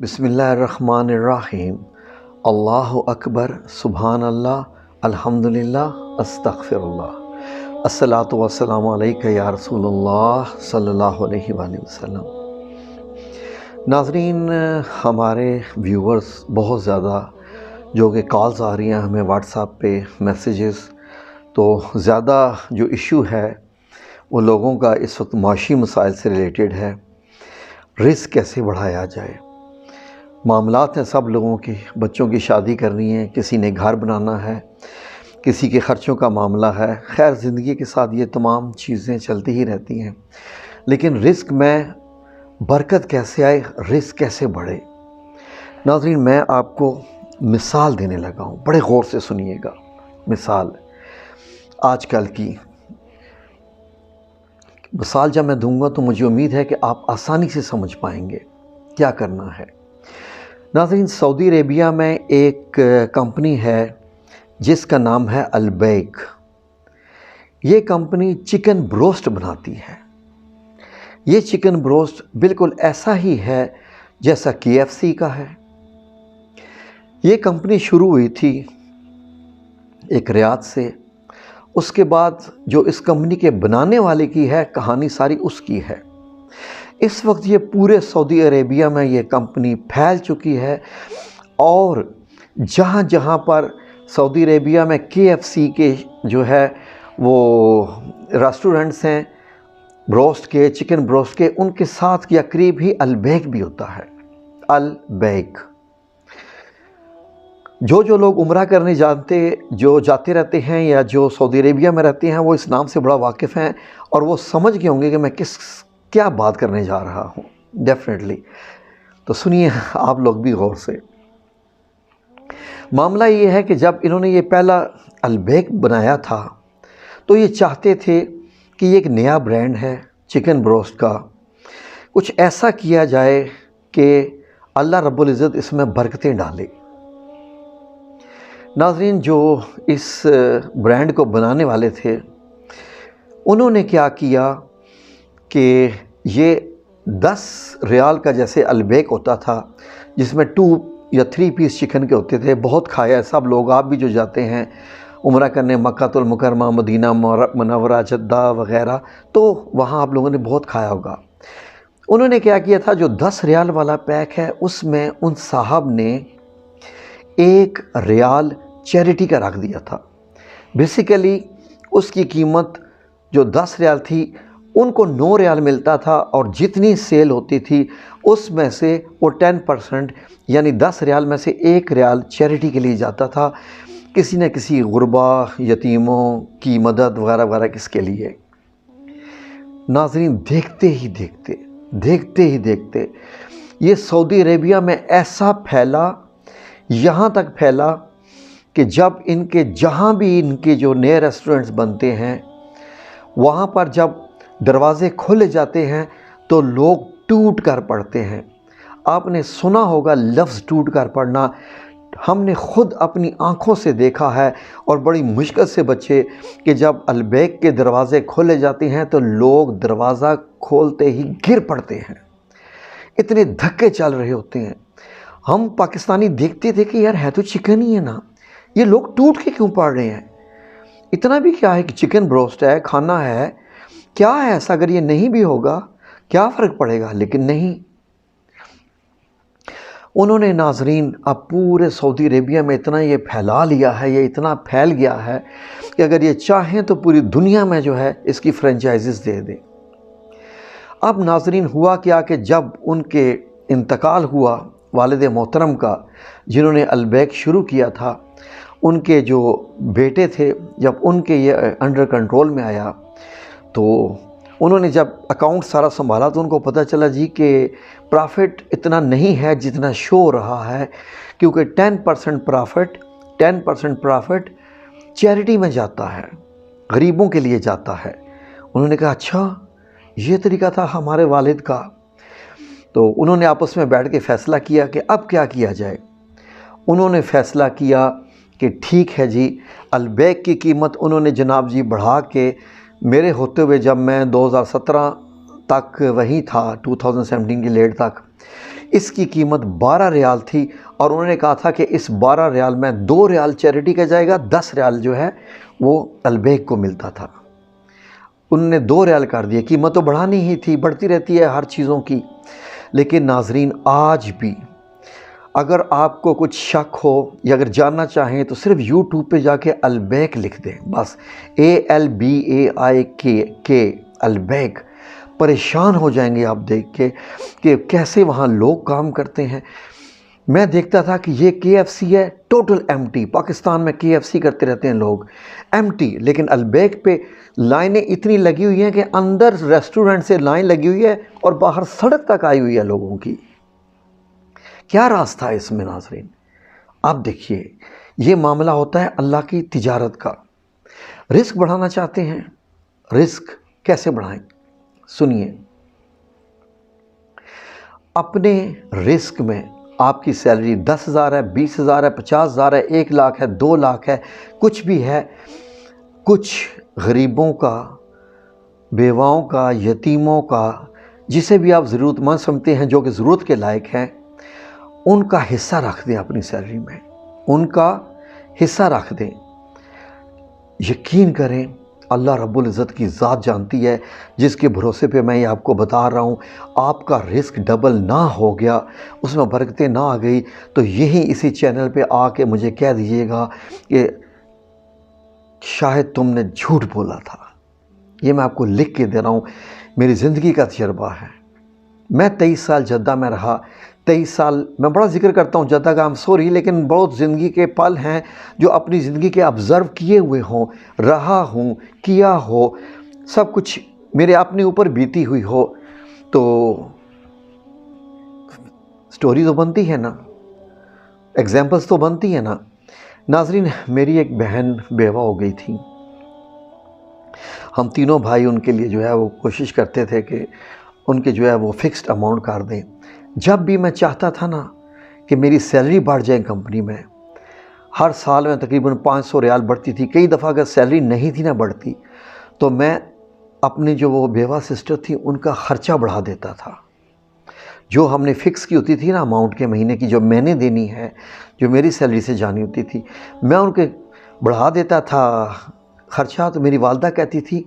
بسم اللہ الرحمن الرحیم۔ اللہ اکبر، سبحان اللہ، الحمدللہ، استغفر اللہ، الصلاۃ والسلام علیکہ یا رسول اللہ صلی اللہ علیہ وآلہ وسلم۔ ناظرین، ہمارے ویورز بہت زیادہ جو کہ کالز آ رہی ہیں ہمیں واٹس ایپ پہ، میسیجز، تو زیادہ جو ایشو ہے وہ لوگوں کا اس وقت معاشی مسائل سے ریلیٹڈ ہے۔ رزق کیسے بڑھایا جائے؟ معاملات ہیں سب لوگوں کی، بچوں کی شادی کرنی ہے، کسی نے گھر بنانا ہے، کسی کے خرچوں کا معاملہ ہے۔ خیر، زندگی کے ساتھ یہ تمام چیزیں چلتی ہی رہتی ہیں، لیکن رزق میں برکت کیسے آئے، رزق کیسے بڑھے؟ ناظرین، میں آپ کو مثال دینے لگا ہوں، بڑے غور سے سنیے گا۔ مثال آج کل کی مثال جب میں دوں گا تو مجھے امید ہے کہ آپ آسانی سے سمجھ پائیں گے کیا کرنا ہے۔ ناظرین، سعودی عربیہ میں ایک کمپنی ہے جس کا نام ہے البیک۔ یہ کمپنی چکن بروسٹ بناتی ہے۔ یہ چکن بروسٹ بالکل ایسا ہی ہے جیسا KFC کا ہے۔ یہ کمپنی شروع ہوئی تھی ایک ریاض سے، اس کے بعد جو اس کمپنی کے بنانے والے کی ہے کہانی ساری اس کی ہے۔ اس وقت یہ پورے سعودی عربیہ میں یہ کمپنی پھیل چکی ہے، اور جہاں جہاں پر سعودی عربیہ میں KFC کے جو ہے وہ ریسٹورنٹس ہیں بروسٹ کے، چکن بروسٹ کے، ان کے ساتھ یا قریب ہی البیک بھی ہوتا ہے۔ البیک جو لوگ عمرہ کرنے جاتے رہتے ہیں یا جو سعودی عربیہ میں رہتے ہیں وہ اس نام سے بڑا واقف ہیں، اور وہ سمجھ گئے ہوں گے کہ میں کیا بات کرنے جا رہا ہوں۔ ڈیفینیٹلی، تو سنیے آپ لوگ بھی غور سے۔ معاملہ یہ ہے کہ جب انہوں نے یہ پہلا البیک بنایا تھا تو یہ چاہتے تھے کہ یہ ایک نیا برانڈ ہے چکن بروسٹ کا، کچھ ایسا کیا جائے کہ اللہ رب العزت اس میں برکتیں ڈالے۔ ناظرین، جو اس برانڈ کو بنانے والے تھے انہوں نے کیا کیا کہ یہ 10 ریال کا جیسے البیک ہوتا تھا جس میں 2 یا 3 پیس چکن کے ہوتے تھے، بہت کھایا ہے سب لوگ، آپ بھی جو جاتے ہیں عمرہ کرنے مکہ المکرمہ، مدینہ منورہ، جدہ وغیرہ، تو وہاں آپ لوگوں نے بہت کھایا ہوگا۔ انہوں نے کیا تھا، جو 10 ریال والا پیک ہے اس میں ان صاحب نے 1 ریال چیریٹی کا رکھ دیا تھا۔ بیسیکلی اس کی قیمت جو 10 ریال تھی ان کو 9 ریال ملتا تھا، اور جتنی سیل ہوتی تھی اس میں سے وہ 10%، یعنی 10 ریال میں سے 1 ریال چیریٹی کے لیے جاتا تھا، کسی نہ کسی غربا، یتیموں کی مدد وغیرہ وغیرہ کس کے لیے۔ ناظرین، دیکھتے ہی دیکھتے یہ سعودی عربیہ میں ایسا پھیلا، یہاں تک پھیلا کہ جب جہاں بھی ان کے جو نئے ریسٹورنٹس بنتے ہیں وہاں پر جب دروازے کھلے جاتے ہیں تو لوگ ٹوٹ کر پڑتے ہیں۔ آپ نے سنا ہوگا لفظ ٹوٹ کر پڑنا، ہم نے خود اپنی آنکھوں سے دیکھا ہے، اور بڑی مشکل سے بچے کہ جب البیک کے دروازے کھولے جاتے ہیں تو لوگ دروازہ کھولتے ہی گر پڑتے ہیں، اتنے دھکے چل رہے ہوتے ہیں۔ ہم پاکستانی دیکھتے تھے کہ یار ہے تو چکن ہی ہے نا، یہ لوگ ٹوٹ کے کیوں پڑ رہے ہیں؟ اتنا بھی کیا ہے کہ چکن بروسٹ ہے، کھانا ہے، کیا ہے ایسا؟ اگر یہ نہیں بھی ہوگا کیا فرق پڑے گا؟ لیکن نہیں، انہوں نے ناظرین اب پورے سعودی عربیہ میں اتنا یہ پھیلا لیا ہے، یہ اتنا پھیل گیا ہے کہ اگر یہ چاہیں تو پوری دنیا میں جو ہے اس کی فرنچائزز دے دیں۔ اب ناظرین، ہوا کیا کہ جب ان کے انتقال ہوا والد محترم کا، جنہوں نے البیک شروع کیا تھا، ان کے جو بیٹے تھے، جب ان کے یہ انڈر کنٹرول میں آیا تو انہوں نے جب اکاؤنٹ سارا سنبھالا تو ان کو پتہ چلا جی کہ پرافٹ اتنا نہیں ہے جتنا شو ہو رہا ہے، کیونکہ 10% پرافٹ چیریٹی میں جاتا ہے، غریبوں کے لیے جاتا ہے۔ انہوں نے کہا اچھا یہ طریقہ تھا ہمارے والد کا۔ تو انہوں نے آپس میں بیٹھ کے فیصلہ کیا کہ اب کیا کیا جائے۔ انہوں نے فیصلہ کیا کہ ٹھیک ہے جی، البیک کی قیمت انہوں نے جناب جی بڑھا کے، میرے ہوتے ہوئے جب میں 2017 تک وہیں تھا، 2017 کی لیٹ تک، اس کی قیمت 12 ریال تھی اور انہوں نے کہا تھا کہ اس 12 ریال میں 2 ریال چیریٹی کا جائے گا، 10 ریال جو ہے وہ البیک کو ملتا تھا۔ انہوں نے 2 ریال کر دیا۔ قیمت تو بڑھانی ہی تھی، بڑھتی رہتی ہے ہر چیزوں کی۔ لیکن ناظرین آج بھی اگر آپ کو کچھ شک ہو یا اگر جاننا چاہیں تو صرف یوٹیوب پہ جا کے البیک لکھ دیں، بس ALBAIK البیک۔ پریشان ہو جائیں گے آپ دیکھ کے کہ کیسے وہاں لوگ کام کرتے ہیں۔ میں دیکھتا تھا کہ یہ KFC ہے ٹوٹل ایمٹی، پاکستان میں KFC کرتے رہتے ہیں لوگ ایمٹی، لیکن البیک پہ لائنیں اتنی لگی ہوئی ہیں کہ اندر ریسٹورنٹ سے لائن لگی ہوئی ہے اور باہر سڑک تک آئی ہوئی ہے لوگوں کی۔ کیا راستہ ہے اس میں ناظرین؟ آپ دیکھیے، یہ معاملہ ہوتا ہے اللہ کی تجارت کا۔ رزق بڑھانا چاہتے ہیں، رزق کیسے بڑھائیں؟ سنیے، اپنے رزق میں آپ کی سیلری 10,000 ہے، 20,000 ہے، 50,000 ہے، 1 لاکھ ہے، 2 لاکھ ہے، کچھ بھی ہے، کچھ غریبوں کا، بیواؤں کا، یتیموں کا، جسے بھی آپ ضرورت مند سمجھتے ہیں جو کہ ضرورت کے لائق ہیں، ان کا حصہ رکھ دیں اپنی سیلری میں، ان کا حصہ رکھ دیں۔ یقین کریں اللہ رب العزت کی ذات جانتی ہے، جس کے بھروسے پہ میں یہ آپ کو بتا رہا ہوں، آپ کا رزق ڈبل نہ ہو گیا، اس میں برکتیں نہ آ گئی تو یہی اسی چینل پہ آ کے مجھے کہہ دیجئے گا کہ شاید تم نے جھوٹ بولا تھا۔ یہ میں آپ کو لکھ کے دے رہا ہوں، میری زندگی کا تجربہ ہے۔ میں 23 سال جدہ میں رہا، 23 سال میں بڑا ذکر کرتا ہوں جدہ کا، سوری، لیکن بہت زندگی کے پل ہیں جو اپنی زندگی کے آبزرو کیے ہوئے ہوں، رہا ہوں، کیا ہو، سب کچھ میرے اپنے اوپر بیتی ہوئی ہو، تو سٹوری تو بنتی ہے نا، ایگزامپلز تو بنتی ہیں نا۔ ناظرین، میری ایک بہن بیوہ ہو گئی تھی، ہم تینوں بھائی ان کے لیے جو ہے وہ کوشش کرتے تھے کہ ان کے جو ہے وہ فکسڈ اماؤنٹ کر دیں۔ جب بھی میں چاہتا تھا نا کہ میری سیلری بڑھ جائے کمپنی میں، ہر سال میں تقریباً 500 ریال بڑھتی تھی، کئی دفعہ اگر سیلری نہیں تھی نہ بڑھتی تو میں اپنی جو وہ بیوہ سسٹر تھی ان کا خرچہ بڑھا دیتا تھا۔ جو ہم نے فکس کی ہوتی تھی نا اماؤنٹ کے مہینے کی، جو میں نے دینی ہے، جو میری سیلری سے جانی ہوتی تھی، میں ان کے بڑھا دیتا تھا خرچہ۔ تو میری والدہ کہتی تھی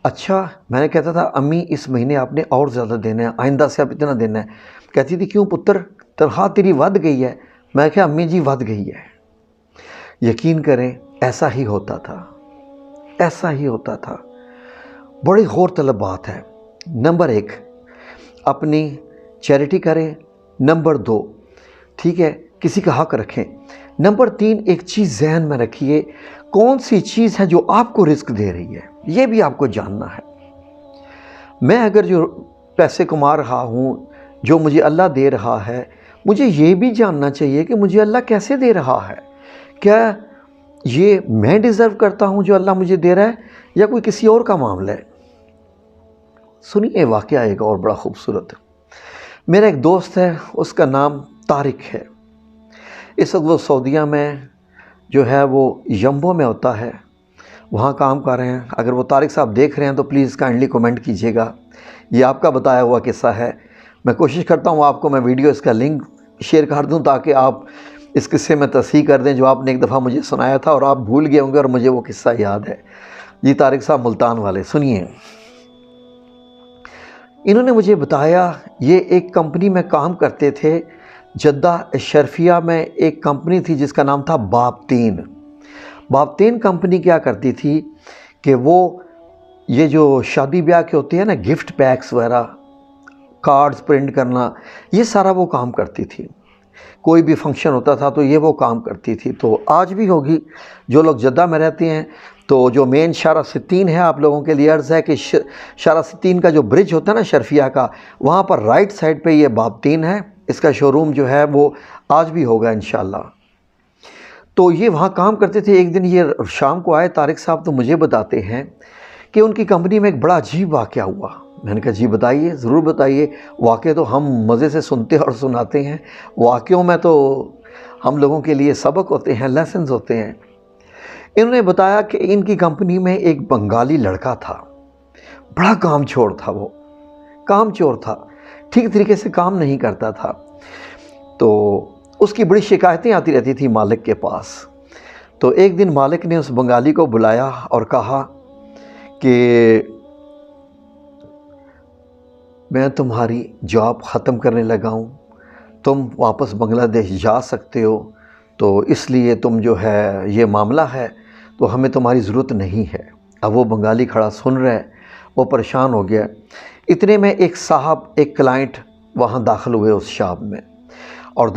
اچھا، میں نے کہتا تھا امی اس مہینے آپ نے اور زیادہ دینا ہے، آئندہ سے آپ اتنا دینا ہے۔ کہتی تھی کیوں پتر، تنخواہ تیری ود گئی ہے؟ میں کہا امی جی ود گئی ہے۔ یقین کریں ایسا ہی ہوتا تھا، ایسا ہی ہوتا تھا۔ بڑی غور طلب بات ہے۔ نمبر 1 اپنی چیریٹی کریں، نمبر 2 ٹھیک ہے کسی کا حق رکھیں، نمبر 3 ایک چیز ذہن میں رکھیے، کون سی چیز ہے جو آپ کو رزق دے رہی ہے، یہ بھی آپ کو جاننا ہے۔ میں اگر جو پیسے کما رہا ہوں، جو مجھے اللہ دے رہا ہے، مجھے یہ بھی جاننا چاہیے کہ مجھے اللہ کیسے دے رہا ہے۔ کیا یہ میں ڈیزرو کرتا ہوں جو اللہ مجھے دے رہا ہے یا کوئی کسی اور کا معاملہ ہے؟ سنیے واقعہ ایک اور بڑا خوبصورت۔ میرا ایک دوست ہے، اس کا نام طارق ہے۔ اس وقت وہ سعودیہ میں جو ہے وہ یمبو میں ہوتا ہے، وہاں کام کر رہے ہیں۔ اگر وہ طارق صاحب دیکھ رہے ہیں تو پلیز کائنڈلی کومنٹ کیجئے گا۔ یہ آپ کا بتایا ہوا قصہ ہے۔ میں کوشش کرتا ہوں آپ کو میں ویڈیو اس کا لنک شیئر کر دوں تاکہ آپ اس قصے میں تصحیح کر دیں جو آپ نے ایک دفعہ مجھے سنایا تھا اور آپ بھول گئے ہوں گے اور مجھے وہ قصہ یاد ہے۔ جی طارق صاحب ملتان والے، سنیے، انہوں نے مجھے بتایا یہ ایک کمپنی میں کام کرتے تھے، جدہ شرفیہ میں ایک کمپنی تھی جس کا نام تھا بابتین۔ بابتین کمپنی کیا کرتی تھی کہ وہ یہ جو شادی بیاہ کے ہوتے ہیں نا گفٹ پیکس وغیرہ، کارڈز پرنٹ کرنا، یہ سارا وہ کام کرتی تھی۔ کوئی بھی فنکشن ہوتا تھا تو یہ وہ کام کرتی تھی۔ تو آج بھی ہوگی، جو لوگ جدہ میں رہتے ہیں تو جو مین شارع 60 ہے، آپ لوگوں کے لیے عرض ہے کہ شارع 60 کا جو برج ہوتا ہے نا شرفیہ کا، وہاں پر رائٹ سائڈ پہ یہ بابتین ہے، اس کا شو روم جو ہے وہ آج بھی ہوگا انشاءاللہ۔ تو یہ وہاں کام کرتے تھے۔ ایک دن یہ شام کو آئے طارق صاحب تو مجھے بتاتے ہیں کہ ان کی کمپنی میں ایک بڑا عجیب واقعہ ہوا۔ میں نے کہا جی بتائیے، ضرور بتائیے۔ واقعے تو ہم مزے سے سنتے اور سناتے ہیں، واقعوں میں تو ہم لوگوں کے لیے سبق ہوتے ہیں، لیسنز ہوتے ہیں۔ انہوں نے بتایا کہ ان کی کمپنی میں ایک بنگالی لڑکا تھا، بڑا کام چور تھا، وہ کام چور تھا، ٹھیک طریقے سے کام نہیں کرتا تھا۔ اس کی بڑی شکایتیں آتی رہتی تھی مالک کے پاس۔ تو ایک دن مالک نے اس بنگالی کو بلایا اور کہا کہ میں تمہاری جاب ختم کرنے لگا ہوں، تم واپس بنگلہ دیش جا سکتے ہو، تو اس لیے تم جو ہے یہ معاملہ ہے تو ہمیں تمہاری ضرورت نہیں ہے۔ اب وہ بنگالی کھڑا سن رہا ہے، وہ پریشان ہو گیا۔ اتنے میں ایک صاحب، ایک کلائنٹ وہاں داخل ہوئے اس شاپ میں، اور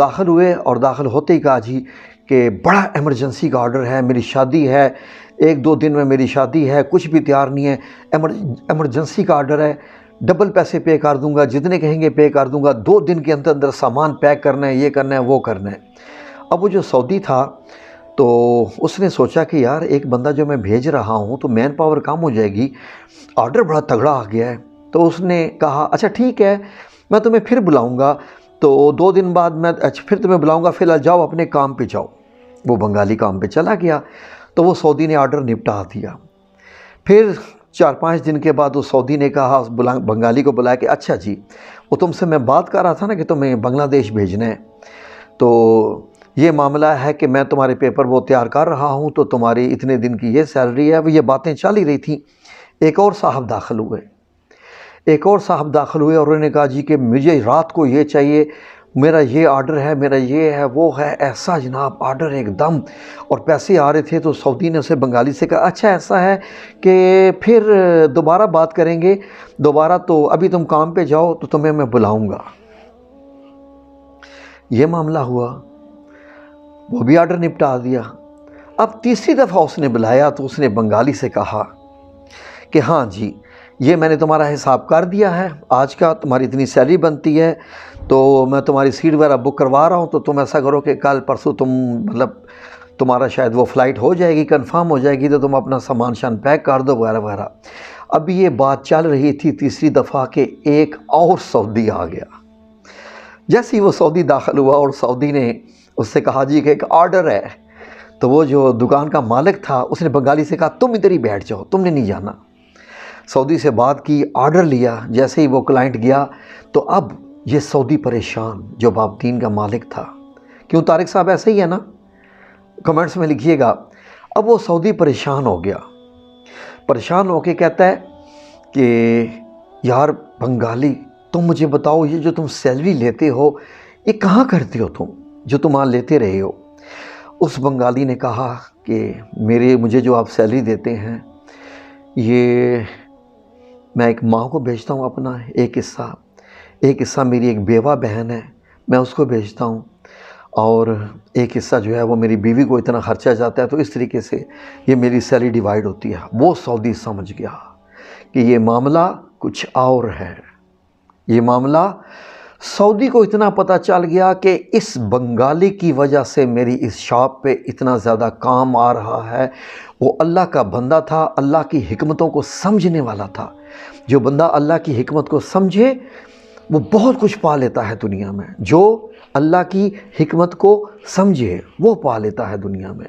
داخل ہوتے ہی کہا جی کہ بڑا ایمرجنسی کا آرڈر ہے، میری شادی ہے، 1-2 دن میں میری شادی ہے، کچھ بھی تیار نہیں ہے، ایمرجنسی کا آرڈر ہے، ڈبل پیسے پے کر دوں گا، جتنے کہیں گے پے کر دوں گا، 2 دن کے اندر سامان پیک کرنا ہے، یہ کرنا ہے، وہ کرنا ہے۔ اب وہ جو سعودی تھا تو اس نے سوچا کہ یار ایک بندہ جو میں بھیج رہا ہوں تو مین پاور کم ہو جائے گی، آرڈر بڑا تگڑا آ گیا ہے۔ تو اس نے کہا اچھا ٹھیک ہے، میں تمہیں پھر بلاؤں گا، تو 2 دن بعد میں پھر تمہیں بلاؤں گا، فی الحال جاؤ اپنے کام پہ جاؤ۔ وہ بنگالی کام پہ چلا گیا، تو وہ سعودی نے آرڈر نپٹا دیا۔ پھر 4-5 دن کے بعد اس سعودی نے کہا اس بنگالی کو بلایا کہ اچھا جی، وہ تم سے میں بات کر رہا تھا نا کہ تمہیں بنگلہ دیش بھیجنا ہے، تو یہ معاملہ ہے کہ میں تمہارے پیپر وہ تیار کر رہا ہوں، تو تمہاری اتنے دن کی یہ سیلری ہے۔ وہ یہ باتیں چل ہی رہی تھیں، ایک اور صاحب داخل ہوئے اور انہوں نے کہا جی کہ مجھے رات کو یہ چاہیے، میرا یہ آرڈر ہے، میرا یہ ہے، وہ ہے، ایسا جناب آرڈر ایک دم، اور پیسے آ رہے تھے۔ تو سعودی نے اسے بنگالی سے کہا اچھا ایسا ہے کہ پھر دوبارہ بات کریں گے، دوبارہ تو ابھی تم کام پہ جاؤ تو تمہیں میں بلاؤں گا۔ یہ معاملہ ہوا، وہ بھی آرڈر نپٹا دیا۔ اب تیسری دفعہ اس نے بلایا تو اس نے بنگالی سے کہا کہ ہاں جی، یہ میں نے تمہارا حساب کر دیا ہے، آج کا تمہاری اتنی سیلری بنتی ہے، تو میں تمہاری سیٹ وغیرہ بک کروا رہا ہوں، تو تم ایسا کرو کہ کل پرسوں تمہارا شاید وہ فلائٹ ہو جائے گی، کنفرم ہو جائے گی، تو تم اپنا سامان پیک کر دو وغیرہ وغیرہ۔ اب یہ بات چل رہی تھی تیسری دفعہ کہ ایک اور سعودی آ گیا۔ جیسے ہی وہ سعودی داخل ہوا اور سعودی نے اس سے کہا جی کہ ایک آرڈر ہے، تو وہ جو دکان کا مالک تھا اس نے بنگالی سے کہا تم ادھر ہی بیٹھ جاؤ، تم نے نہیں جانا۔ سعودی سے بات کی، آرڈر لیا، جیسے ہی وہ کلائنٹ گیا تو اب یہ سعودی پریشان، جو باب دین کا مالک تھا، کیوں طارق صاحب ایسے ہی ہے نا؟ کمنٹس میں لکھیے گا۔ اب وہ سعودی پریشان ہو گیا، پریشان ہو کے کہتا ہے کہ یار بنگالی، تم مجھے بتاؤ یہ جو تم سیلری لیتے ہو یہ کہاں کرتے ہو تم، جو تم وہاں لیتے رہے ہو؟ اس بنگالی نے کہا کہ مجھے جو آپ سیلری دیتے ہیں یہ میں ایک ماں کو بھیجتا ہوں، اپنا ایک حصہ میری ایک بیوہ بہن ہے میں اس کو بھیجتا ہوں، اور ایک حصہ جو ہے وہ میری بیوی کو اتنا خرچہ جاتا ہے، تو اس طریقے سے یہ میری سیلری ڈیوائیڈ ہوتی ہے۔ وہ سعودی سمجھ گیا کہ یہ معاملہ کچھ اور ہے۔ یہ معاملہ سعودی کو اتنا پتہ چل گیا کہ اس بنگالی کی وجہ سے میری اس شاپ پہ اتنا زیادہ کام آ رہا ہے۔ وہ اللہ کا بندہ تھا، اللہ کی حکمتوں کو سمجھنے والا تھا۔ جو بندہ اللہ کی حکمت کو سمجھے وہ بہت کچھ پا لیتا ہے دنیا میں، جو اللہ کی حکمت کو سمجھے وہ پا لیتا ہے دنیا میں۔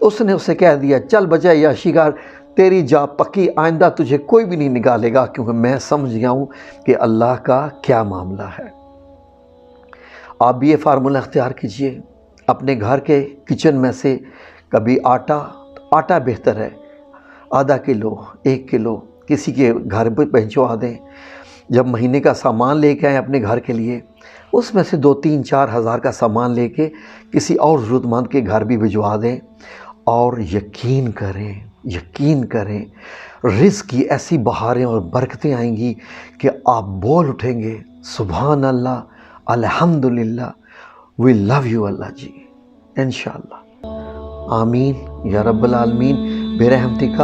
اس نے اسے کہہ دیا چل بچہ یاشی کار، تیری جا پکی، آئندہ تجھے کوئی بھی نہیں نکالے گا، کیونکہ میں سمجھ گیا ہوں کہ اللہ کا کیا معاملہ ہے۔ آپ بھی یہ فارمولہ اختیار کیجئے اپنے گھر کے کچن میں سے۔ کبھی آٹا بہتر ہے، آدھا کلو، 1 کلو کسی کے گھر پہ پہنچوا دیں۔ جب مہینے کا سامان لے کے آئیں اپنے گھر کے لیے، اس میں سے 2-3-4 ہزار کا سامان لے کے کسی اور ضرورت مند کے گھر بھی بھجوا دیں، اور یقین کریں رزق کی ایسی بہاریں اور برکتیں آئیں گی کہ آپ بول اٹھیں گے سبحان اللہ، الحمدللہ، وی لو یو اللہ جی، انشاءاللہ۔ آمین یا رب العالمین برحمتک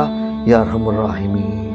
یا ارحم الراحمین۔